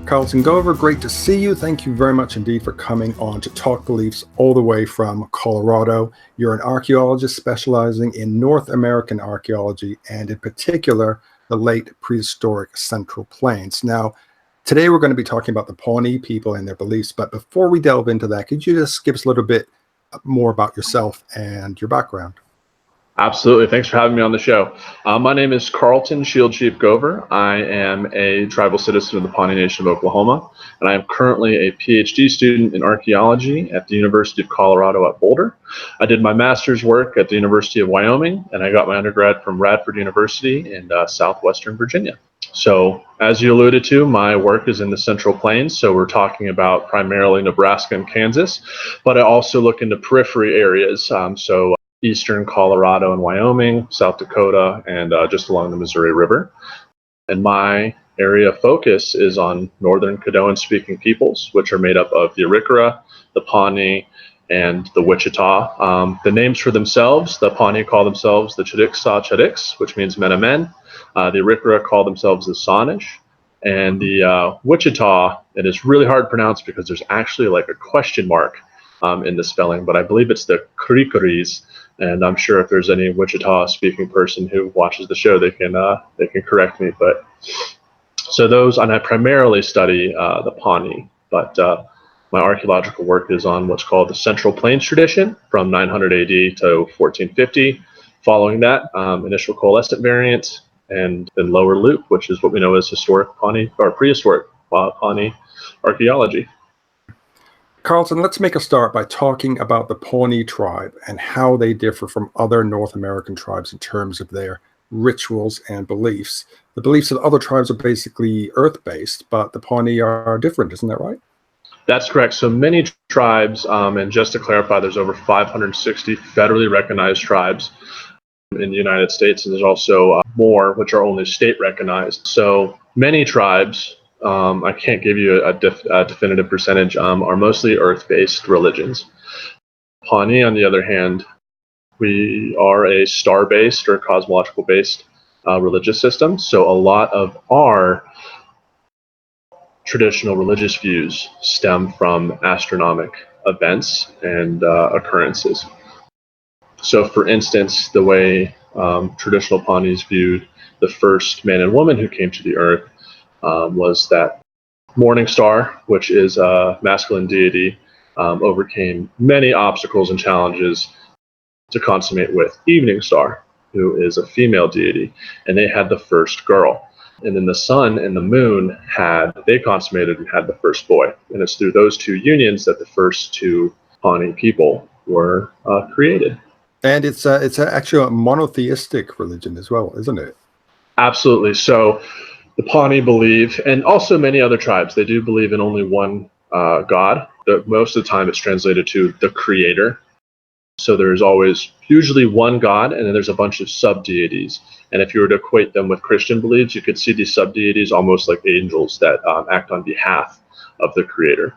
Carlton Gover, great to see you. Thank you very much indeed for coming on to Talk Beliefs all the way from Colorado. You're an archaeologist specializing in North American archaeology and in particular, the late prehistoric Central Plains. Now, today we're going to be talking about the Pawnee people and their beliefs, but before we delve into that, could you just give us a little bit more about yourself and your background? Absolutely. Thanks for having me on the show. My name is Carlton Shield Chief Gover. I am a tribal citizen of the Pawnee Nation of Oklahoma, and I am currently a PhD student in archaeology at the University of Colorado at Boulder. I did my master's work at the University of Wyoming, and I got my undergrad from Radford University in southwestern Virginia. So, as you alluded to, my work is in the Central Plains, so we're talking about primarily Nebraska and Kansas, but I also look into periphery areas, eastern Colorado and Wyoming, South Dakota, and just along the Missouri River. And my area of focus is on northern Caddoan-speaking peoples, which are made up of the Arikara, the Pawnee, and the Wichita. The names for themselves, the Pawnee call themselves the Chediks, which means men of men. The Arikara call themselves the Sanish. And the Wichita, it is really hard to pronounce because there's actually like a question mark in the spelling, but I believe it's the Krikaris. And I'm sure if there's any Wichita-speaking person who watches the show, they can correct me. But so those, and I primarily study the Pawnee, but my archaeological work is on what's called the Central Plains tradition from 900 AD to 1450. Following that, initial coalescent variant, and then lower loop, which is what we know as historic Pawnee or prehistoric Pawnee archaeology. Carlton, let's make a start by talking about the Pawnee tribe and how they differ from other North American tribes in terms of their rituals and beliefs. The beliefs of other tribes are basically earth-based, but the Pawnee are different, isn't that right? That's correct. So many tribes, and just to clarify, there's over 560 federally recognized tribes in the United States, and there's also more which are only state recognized. So many tribes, I can't give you a definitive percentage, are mostly earth-based religions. Pawnee, on the other hand, we are a star-based or cosmological-based religious system. So a lot of our traditional religious views stem from astronomic events and occurrences. So for instance, the way traditional Pawnees viewed the first man and woman who came to the earth was that morning star, which is a masculine deity, overcame many obstacles and challenges to consummate with evening star, who is a female deity, and they had the first girl. And then the sun and the moon they consummated and had the first boy. And it's through those two unions that the first two Pawnee people were created. And it's actually a monotheistic religion as well, isn't it? Absolutely. So the Pawnee believe, and also many other tribes, they do believe in only one God. Most of the time it's translated to the creator. So there's always usually one God, and then there's a bunch of sub-deities. And if you were to equate them with Christian beliefs, you could see these sub-deities almost like angels that act on behalf of the creator.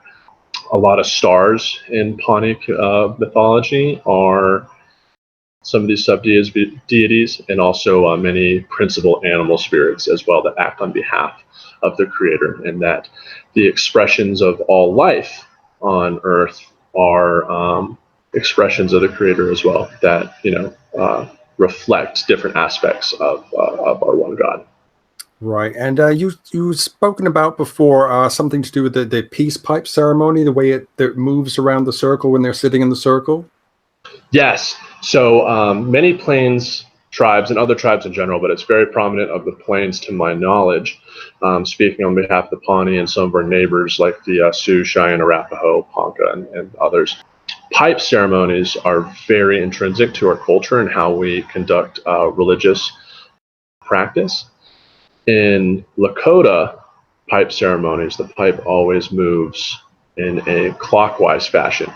A lot of stars in Pawnee mythology are some of these sub-deities, and also many principal animal spirits as well that act on behalf of the creator, and that the expressions of all life on earth are expressions of the creator as well, that reflect different aspects of our one God. Right, and you've spoken about before something to do with the peace pipe ceremony, the way it moves around the circle when they're sitting in the circle. Yes. So many Plains tribes and other tribes in general, but it's very prominent of the Plains to my knowledge, speaking on behalf of the Pawnee and some of our neighbors like the Sioux, Cheyenne, Arapaho, Ponca, and others. Pipe ceremonies are very intrinsic to our culture and how we conduct religious practice. In Lakota, pipe ceremonies, the pipe always moves in a clockwise fashion.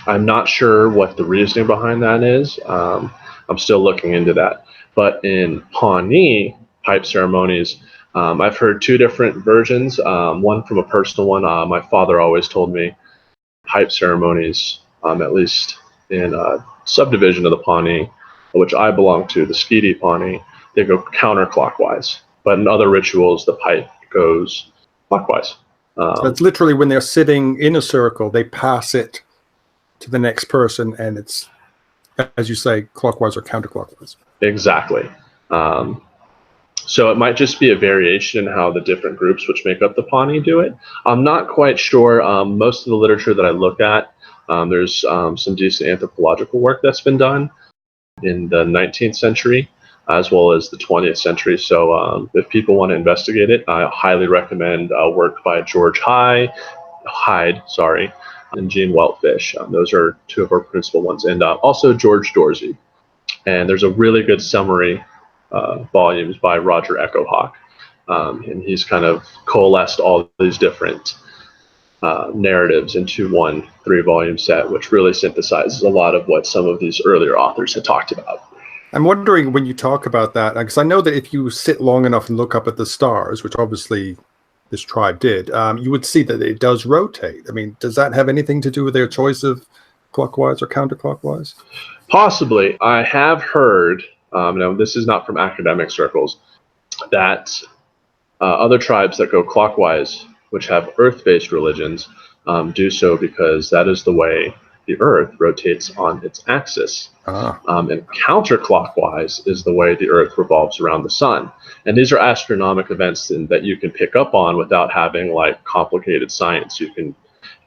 I'm not sure what the reasoning behind that is. I'm still looking into that. But in Pawnee pipe ceremonies, I've heard two different versions. One from a personal one. My father always told me pipe ceremonies, at least in a subdivision of the Pawnee, which I belong to, the Skeety Pawnee, they go counterclockwise. But in other rituals, the pipe goes clockwise. So it's literally when they're sitting in a circle, they pass it to the next person, and it's, as you say, clockwise or counterclockwise. Exactly. So it might just be a variation in how the different groups which make up the Pawnee do it. I'm not quite sure. Most of the literature that I look at, there's some decent anthropological work that's been done in the 19th century as well as the 20th century. So if people want to investigate it, I highly recommend work by George Hyde, and Gene Weltfish. Those are two of our principal ones. And also George Dorsey. And there's a really good summary volumes by Roger Echohawk. And he's kind of coalesced all these different narratives into one 3-volume set, which really synthesizes a lot of what some of these earlier authors had talked about. I'm wondering, when you talk about that, because I know that if you sit long enough and look up at the stars, which obviously this tribe did, you would see that it does rotate. I mean, does that have anything to do with their choice of clockwise or counterclockwise? Possibly. I have heard, now this is not from academic circles, that other tribes that go clockwise, which have earth-based religions, do so because that is the way the earth rotates on its axis. And counterclockwise is the way the earth revolves around the sun. And these are astronomical events that you can pick up on without having like complicated science. If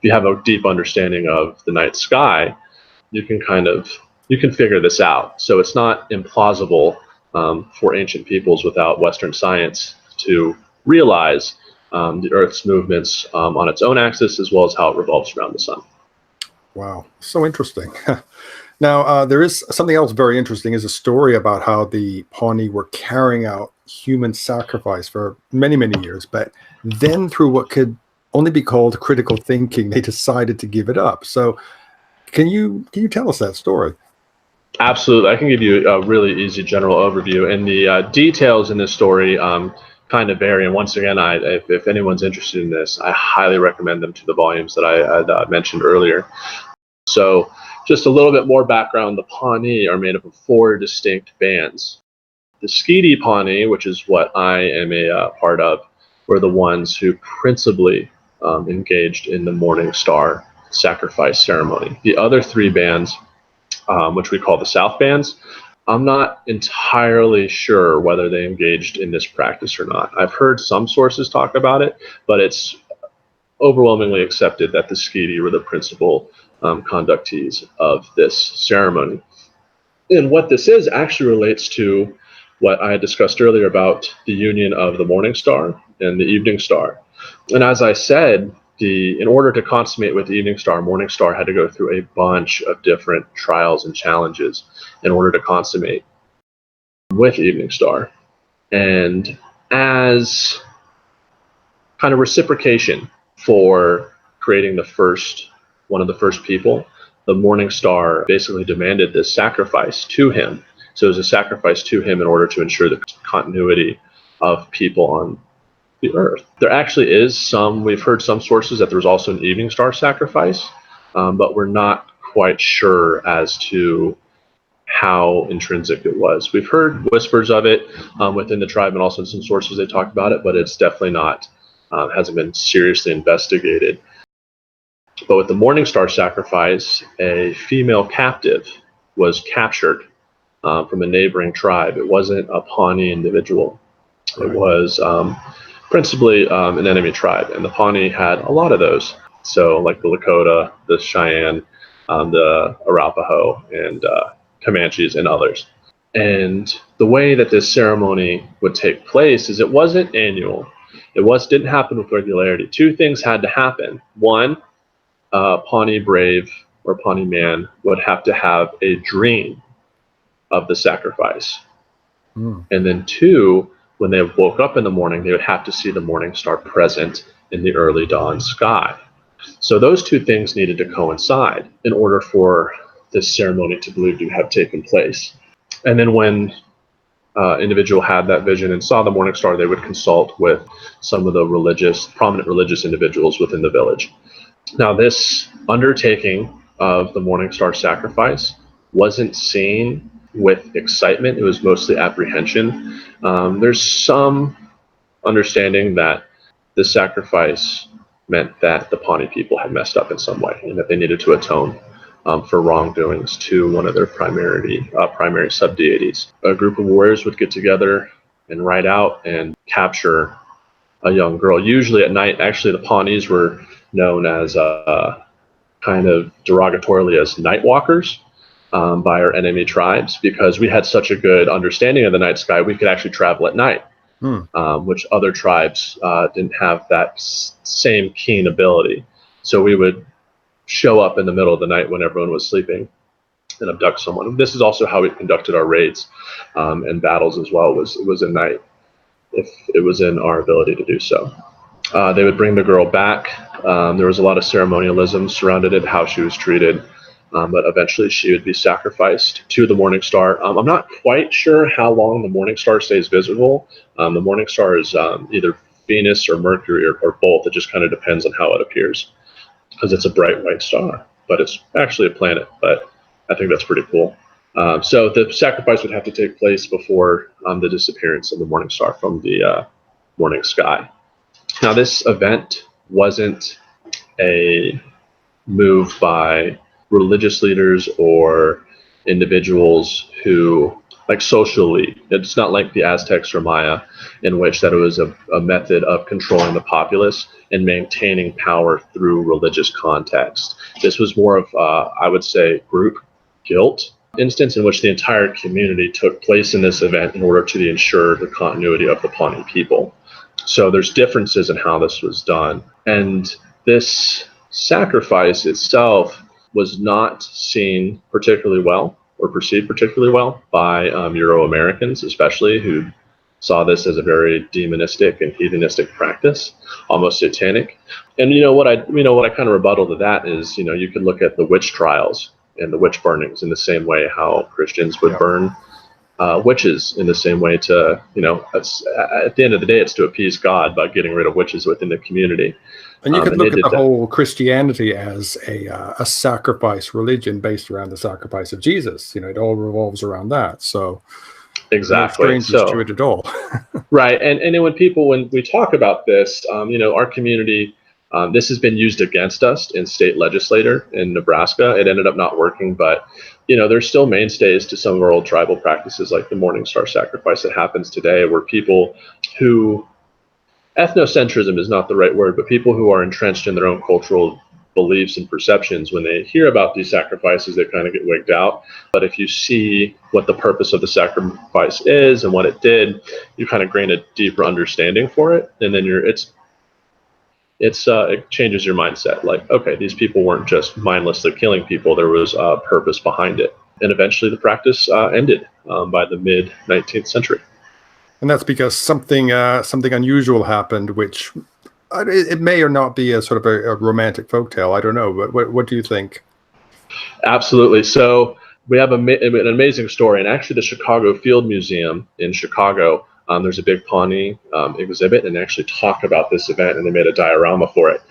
you have a deep understanding of the night sky, you can figure this out. So it's not implausible for ancient peoples without Western science to realize the Earth's movements on its own axis as well as how it revolves around the sun. Wow, so interesting. Now, there is something else very interesting, is a story about how the Pawnee were carrying out human sacrifice for many, many years, but then through what could only be called critical thinking, they decided to give it up. So can you tell us that story? Absolutely. I can give you a really easy general overview, and the details in this story kind of vary. And once again, if anyone's interested in this, I highly recommend them to the volumes that I had mentioned earlier. So just a little bit more background. The Pawnee are made up of 4 distinct bands. The Skeety Pawnee, which is what I am a part of, were the ones who principally engaged in the morning star sacrifice ceremony. The other 3 bands, which we call the South bands, I'm not entirely sure whether they engaged in this practice or not. I've heard some sources talk about it, but it's overwhelmingly accepted that the Skeety were the principal conductees of this ceremony. And what this is actually relates to what I had discussed earlier about the union of the morning star and the evening star. And as I said, in order to consummate with the evening star, morning star had to go through a bunch of different trials and challenges in order to consummate with evening star. And as kind of reciprocation for creating one of the first people, the morning star basically demanded this sacrifice to him. So it was a sacrifice to him in order to ensure the continuity of people on the earth. There actually is we've heard some sources that there was also an evening star sacrifice, but we're not quite sure as to how intrinsic it was. We've heard whispers of it within the tribe, and also in some sources they talked about it, but it's definitely not, hasn't been seriously investigated. But with the morning star sacrifice, a female captive was captured from a neighboring tribe. It wasn't a Pawnee individual. Right. It was principally an enemy tribe, and the Pawnee had a lot of those. So like the Lakota, the Cheyenne, the Arapaho, and Comanches, and others. And the way that this ceremony would take place is it wasn't annual. It didn't happen with regularity. 2 things had to happen. One, Pawnee brave or Pawnee man would have to have a dream of the sacrifice. And then 2, when they woke up in the morning, they would have to see the morning star present in the early dawn sky. So those two things needed to coincide in order for this ceremony to believe to have taken place. And then when individual had that vision and saw the morning star, they would consult with some of the prominent religious individuals within the village. Now, this undertaking of the morning star sacrifice wasn't seen with excitement. It was mostly apprehension. There's some understanding that this sacrifice meant that the Pawnee people had messed up in some way and that they needed to atone for wrongdoings to one of their primary sub-deities. A group of warriors would get together and ride out and capture a young girl, usually at night. Actually, the Pawnees were known as kind of derogatorily as night walkers by our enemy tribes, because we had such a good understanding of the night sky, we could actually travel at night, which other tribes didn't have that same keen ability. So we would show up in the middle of the night when everyone was sleeping and abduct someone. This is also how we conducted our raids and battles as well. It was at night, if it was in our ability to do so. They would bring the girl back. There was a lot of ceremonialism surrounded it, how she was treated, but eventually she would be sacrificed to the morning star. I'm not quite sure how long the morning star stays visible. The morning star is either Venus or Mercury or both. It just kind of depends on how it appears, because it's a bright white star, but it's actually a planet. But I think that's pretty cool. So the sacrifice would have to take place before the disappearance of the morning star from the morning sky. Now, this event wasn't a move by religious leaders or individuals who, like socially, it's not like the Aztecs or Maya, in which that it was a method of controlling the populace and maintaining power through religious context. This was more of, I would say, group guilt instance in which the entire community took place in this event in order to ensure the continuity of the Pawnee people. So there's differences in how this was done. And this sacrifice itself was not seen particularly well or perceived particularly well by Euro-Americans, especially, who saw this as a very demonistic and heathenistic practice, almost satanic. And what I kind of rebuttal to that is, you could look at the witch trials and the witch burnings in the same way how Christians would burn witches in the same way to, at the end of the day, it's to appease God by getting rid of witches within the community. And you could look at the whole Christianity as a sacrifice religion based around the sacrifice of Jesus. It all revolves around that. So exactly, no strangers to it at all. Right, and then when we talk about this, our community, this has been used against us in state legislature in Nebraska. It ended up not working, but there's still mainstays to some of our old tribal practices, like the morning star sacrifice that happens today, where people who, ethnocentrism is not the right word, but people who are entrenched in their own cultural beliefs and perceptions, when they hear about these sacrifices, they kind of get wigged out. But if you see what the purpose of the sacrifice is and what it did, you kind of gain a deeper understanding for it, and then it changes your mindset. Like, okay, these people weren't just mindlessly killing people. There was a purpose behind it. And eventually the practice ended by the mid-19th century. And that's because something unusual happened, which it may or not be a sort of a romantic folktale. I don't know. But what do you think? Absolutely. So we have an amazing story. And actually the Chicago Field Museum in Chicago, there's a big Pawnee exhibit, and they actually talk about this event, and they made a diorama for it.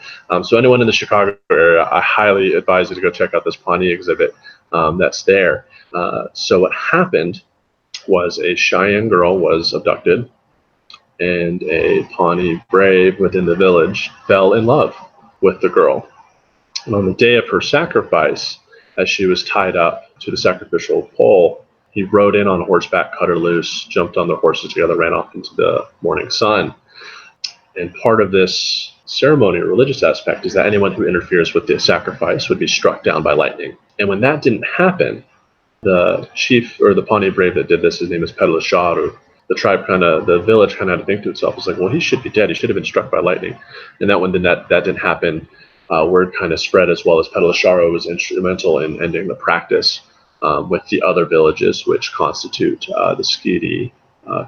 So anyone in the Chicago area, I highly advise you to go check out this Pawnee exhibit that's there. So what happened was a Cheyenne girl was abducted, and a Pawnee brave within the village fell in love with the girl. And on the day of her sacrifice, as she was tied up to the sacrificial pole, he rode in on horseback, cut her loose, jumped on the horses together, ran off into the morning sun. And part of this ceremony or religious aspect is that anyone who interferes with the sacrifice would be struck down by lightning. And when that didn't happen, the chief, or the Pawnee brave that did this, his name is Petalesharu, the village kind of had to think to itself, it's like, well, he should be dead. He should have been struck by lightning. And that didn't happen. Word kind of spread, as well as Petalesharu was instrumental in ending the practice with the other villages, which constitute the Skeety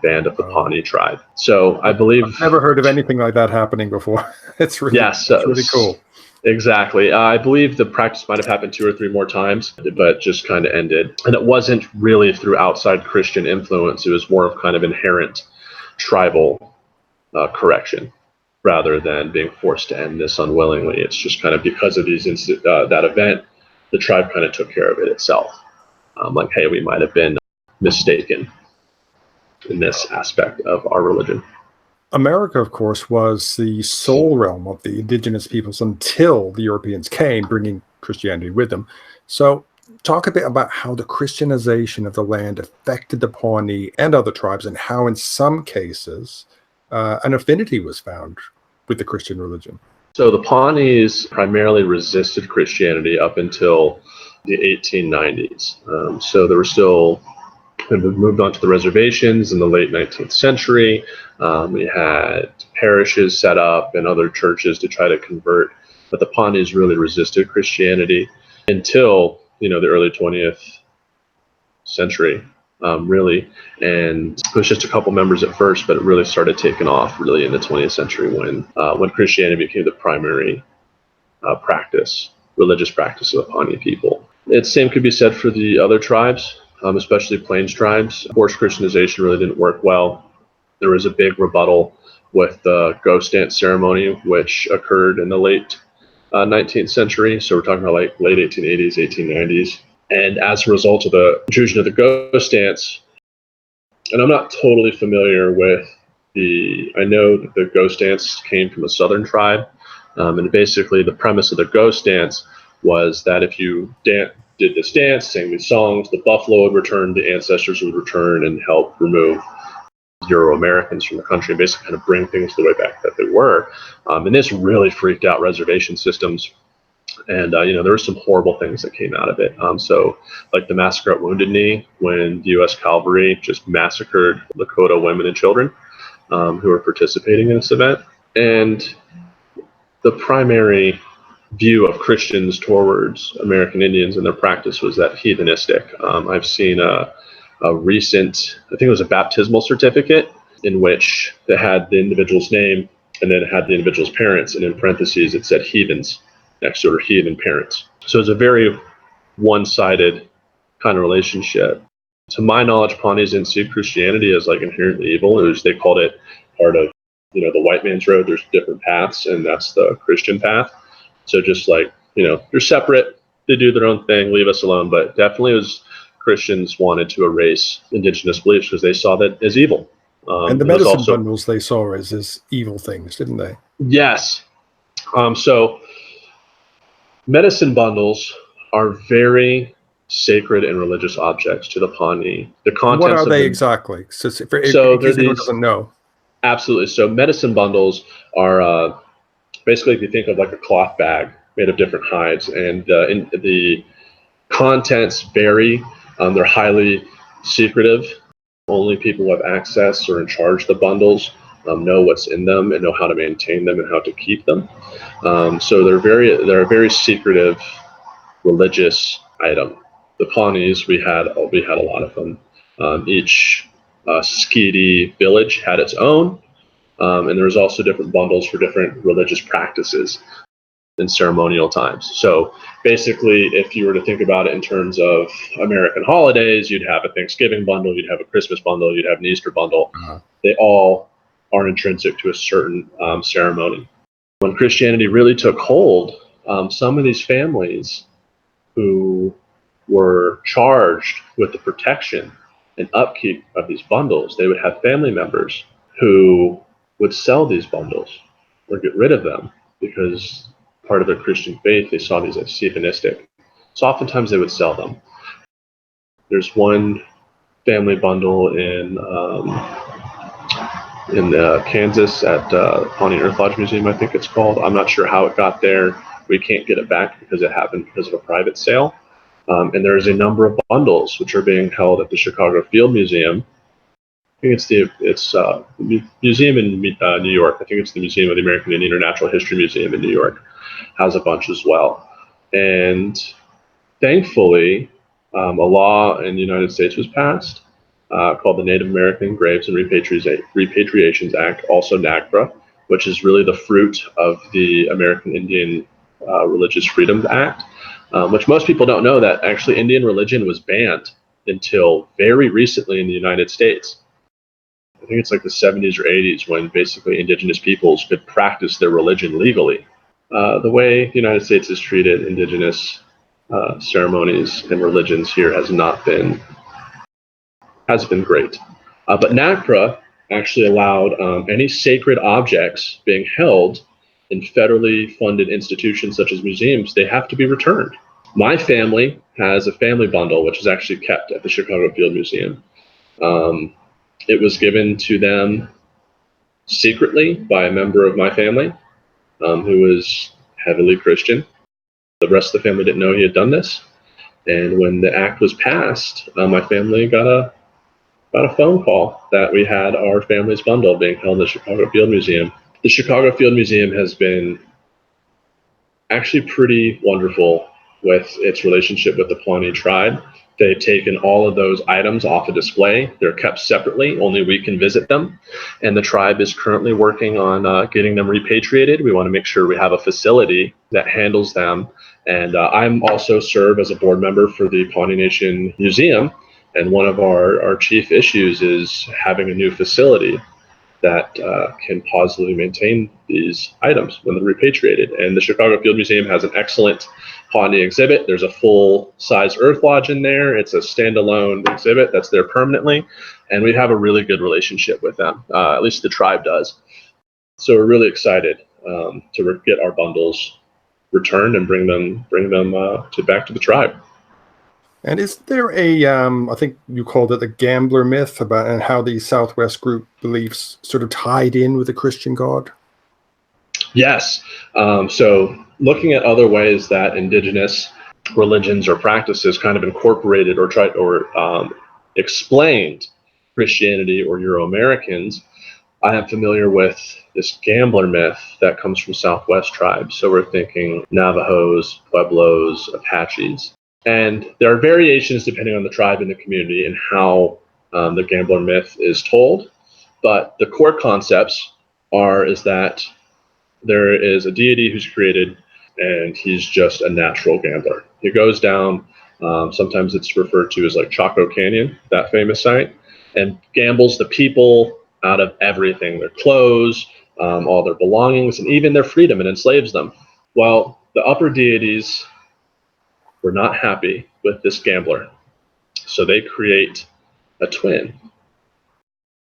band of the Pawnee tribe. So I believe I've never heard of anything like that happening before. It's really, yes, it's really cool. Exactly. I believe the practice might have happened 2 or 3 more times, but just kind of ended. And it wasn't really through outside Christian influence. It was more of kind of inherent tribal correction rather than being forced to end this unwillingly. It's just kind of because of that event, the tribe kind of took care of it itself. Like, hey, we might have been mistaken in this aspect of our religion. America, of course, was the sole realm of the indigenous peoples until the Europeans came, bringing Christianity with them. So talk a bit about how the Christianization of the land affected the Pawnee and other tribes, and how in some cases an affinity was found with the Christian religion. So the Pawnees primarily resisted Christianity up until the 1890s. So there were still, we moved on to the reservations in the late 19th century. We had parishes set up and other churches to try to convert, but the Pawnees really resisted Christianity until, the early 20th century, really. And it was just a couple members at first, but it really started taking off really in the 20th century when Christianity became the primary religious practice of the Pawnee people. The same could be said for the other tribes, especially Plains tribes. Forced Christianization really didn't work well. There was a big rebuttal with the ghost dance ceremony, which occurred in the late 19th century. So we're talking about like late 1880s, 1890s. And as a result of the intrusion of the ghost dance, and I'm not totally familiar with I know that the ghost dance came from a southern tribe. And basically the premise of the ghost dance was that if you did this dance, sang these songs, the buffalo would return, the ancestors would return and help remove Euro-Americans from the country and basically kind of bring things the way back that they were. And this really freaked out reservation systems. And, there were some horrible things that came out of it. So like the massacre at Wounded Knee, when the U.S. Cavalry just massacred Lakota women and children who were participating in this event. And the primary view of Christians towards American Indians and their practice was that heathenistic. I've seen a recent, I think it was a baptismal certificate in which they had the individual's name and then it had the individual's parents, and in parentheses it said heathens next to it, or heathen parents. So it's a very one-sided kind of relationship. To my knowledge, Pawnees didn't see Christianity as like inherently evil. They called it part of the white man's road. There's different paths, and that's the Christian path. So just like, they're separate, they do their own thing, leave us alone. But definitely Christians wanted to erase indigenous beliefs because they saw that as evil. And the medicine bundles they saw as evil things, didn't they? Yes. So medicine bundles are very sacred and religious objects to the Pawnee. The contents what are they exactly? So in case anyone doesn't know. Absolutely. So medicine bundles are basically, if you think of like a cloth bag made of different hides, and the contents vary. They're highly secretive. Only people who have access or in charge of the bundles know what's in them and know how to maintain them and how to keep them. So they're a very secretive religious item. The Pawnees, we had a lot of them. Each Skeety village had its own, and there was also different bundles for different religious practices and ceremonial times. So basically, if you were to think about it in terms of American holidays, you'd have a Thanksgiving bundle, you'd have a Christmas bundle, you'd have an Easter bundle. They all are intrinsic to a certain ceremony. When Christianity really took hold, some of these families who were charged with the protection and upkeep of these bundles, they would have family members who would sell these bundles or get rid of them because part of their Christian faith, they saw these as heathenistic. So oftentimes they would sell them. There's one family bundle in Kansas at Pawnee Earth Lodge Museum, I think it's called. I'm not sure how it got there. We can't get it back because it happened because of a private sale. And there's a number of bundles which are being held at the Chicago Field Museum. I think it's the museum in New York. I think it's the Museum of the American Indian or Natural History Museum in New York has a bunch as well. And thankfully, a law in the United States was passed called the Native American Graves and Repatriations Act, also NAGPRA, which is really the fruit of the American Indian Religious Freedom Act, which most people don't know that actually Indian religion was banned until very recently in the United States. I think it's like the 70s or 80s when basically indigenous peoples could practice their religion legally. The way the United States has treated indigenous ceremonies and religions here has been great. But NAGPRA actually allowed any sacred objects being held in federally funded institutions such as museums, they have to be returned. My family has a family bundle, which is actually kept at the Chicago Field Museum. It was given to them secretly by a member of my family who was heavily Christian. The rest of the family didn't know he had done this. And when the act was passed, my family got a phone call that we had our family's bundle being held in the Chicago Field Museum. The Chicago Field Museum has been actually pretty wonderful with its relationship with the Pawnee tribe. They've taken all of those items off a display. They're kept separately. Only we can visit them. And the tribe is currently working on getting them repatriated. We want to make sure we have a facility that handles them. And I'm also serve as a board member for the Pawnee Nation Museum. And one of our chief issues is having a new facility that can positively maintain these items when they're repatriated. And the Chicago Field Museum has an excellent Pawnee exhibit. There's a full-size Earth Lodge in there. It's a standalone exhibit that's there permanently. And we have a really good relationship with them, at least the tribe does. So we're really excited to get our bundles returned and bring them back to the tribe. And is there I think you called it the gambler myth about and how the Southwest group beliefs sort of tied in with the Christian God? Yes. So looking at other ways that indigenous religions or practices kind of incorporated or explained Christianity or Euro-Americans, I am familiar with this gambler myth that comes from Southwest tribes. So we're thinking Navajos, Pueblos, Apaches. And there are variations depending on the tribe and the community and how the gambler myth is told. But the core concepts is that there is a deity who's created and he's just a natural gambler. He goes down, sometimes it's referred to as like Chaco Canyon, that famous site, and gambles the people out of everything, their clothes, all their belongings, and even their freedom, and enslaves them. Well, the upper deities were not happy with this gambler. So they create a twin.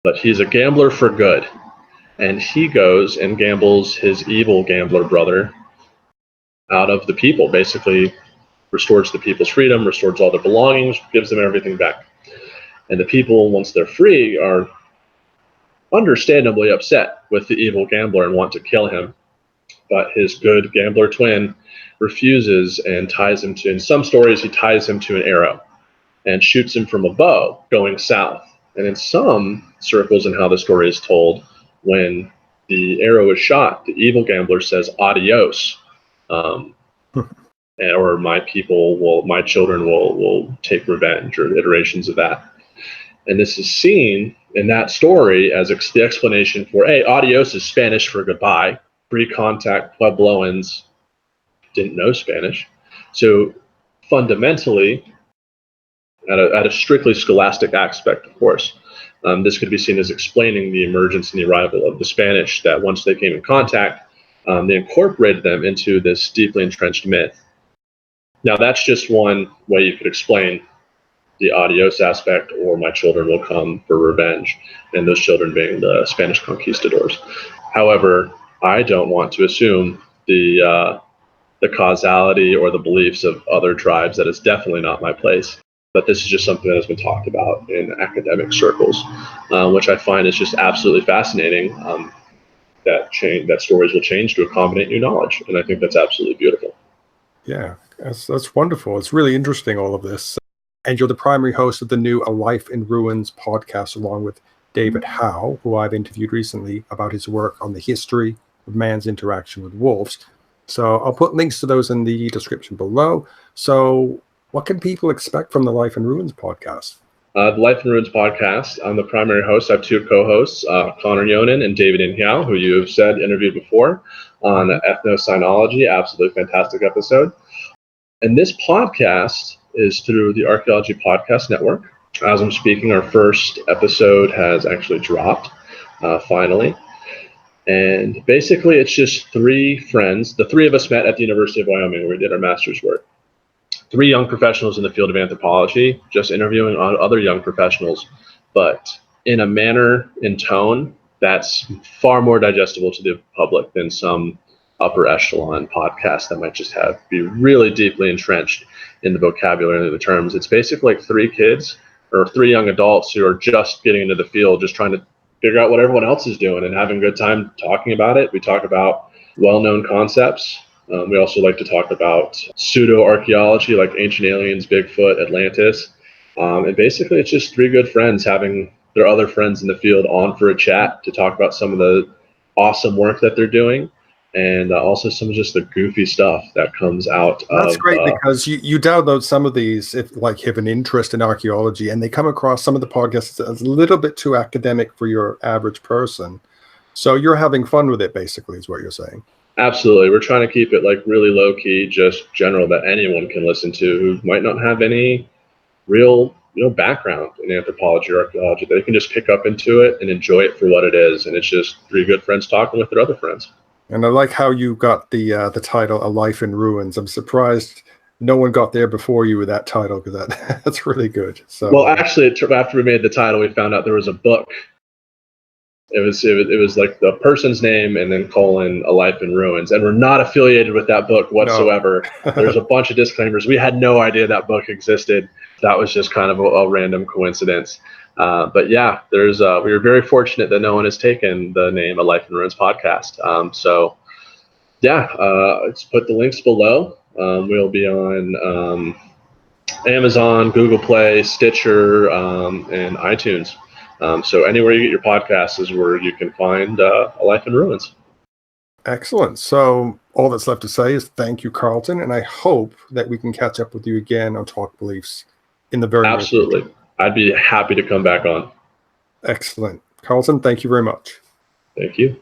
But he's a gambler for good. And he goes and gambles his evil gambler brother out of the people, basically restores the people's freedom, restores all their belongings, gives them everything back. And the people, once they're free, are understandably upset with the evil gambler and want to kill him. But his good gambler twin refuses and ties him to, in some stories, he ties him to an arrow and shoots him from a bow going south. And in some circles in how the story is told, when the arrow is shot, the evil gambler says, adios, or my children will take revenge, or iterations of that. And this is seen in that story as the explanation for, adios is Spanish for goodbye. Pre-contact Puebloans didn't know Spanish. So fundamentally, at a strictly scholastic aspect, of course, this could be seen as explaining the emergence and the arrival of the Spanish, that once they came in contact, they incorporated them into this deeply entrenched myth. Now, that's just one way you could explain the adios aspect, or my children will come for revenge, and those children being the Spanish conquistadors. However, I don't want to assume the causality or the beliefs of other tribes. That is definitely not my place. But this is just something that has been talked about in academic circles, which I find is just absolutely fascinating. That stories will change to accommodate new knowledge, and I think that's absolutely beautiful. Yeah, that's wonderful. It's really interesting, all of this. And you're the primary host of the new A Life in Ruins podcast, along with David Howe, who I've interviewed recently about his work on the history of man's interaction with wolves. So I'll put links to those in the description below. So what can people expect from the Life in Ruins podcast? The Life in Ruins podcast. I'm the primary host. I have two co-hosts, Connor Yonan and David Inhiao, who you have said interviewed before on ethno-Scientology. Absolutely fantastic episode. And this podcast is through the Archaeology Podcast Network. As I'm speaking, our first episode has actually dropped, finally. And basically, it's just three friends. The three of us met at the University of Wyoming, where we did our master's work. Three young professionals in the field of anthropology, just interviewing other young professionals, but in a manner and tone that's far more digestible to the public than some upper echelon podcast that might just be really deeply entrenched in the vocabulary and the terms. It's basically like three kids or three young adults who are just getting into the field, just trying to figure out what everyone else is doing and having a good time talking about it. We talk about well-known concepts. We also like to talk about pseudo-archaeology, like ancient aliens, Bigfoot, Atlantis. And basically, it's just three good friends having their other friends in the field on for a chat to talk about some of the awesome work that they're doing, and also some of just the goofy stuff that comes out. That's great, because you download some of these if you have an interest in archaeology, and they come across some of the podcasts as a little bit too academic for your average person. So you're having fun with it, basically, is what you're saying. Absolutely. We're trying to keep it like really low key, just general, that anyone can listen to who might not have any real background in anthropology or archaeology. They can just pick up into it and enjoy it for what it is. And it's just three good friends talking with their other friends. And I like how you got the title "A Life in Ruins." I'm surprised no one got there before you with that title, because that's really good. So, well, actually, after we made the title, we found out there was a book. It was like the person's name and then colon "A Life in Ruins," and we're not affiliated with that book whatsoever. No. There's a bunch of disclaimers. We had no idea that book existed. That was just kind of a random coincidence. But yeah, we were very fortunate that no one has taken the name "A Life in Ruins" podcast. So yeah, let's put the links below. We'll be on Amazon, Google Play, Stitcher, and iTunes. So anywhere you get your podcasts is where you can find A Life in Ruins. Excellent. So all that's left to say is thank you, Carlton, and I hope that we can catch up with you again on Talk Beliefs in the very Absolutely. near future. I'd be happy to come back on. Excellent. Carlton, thank you very much. Thank you.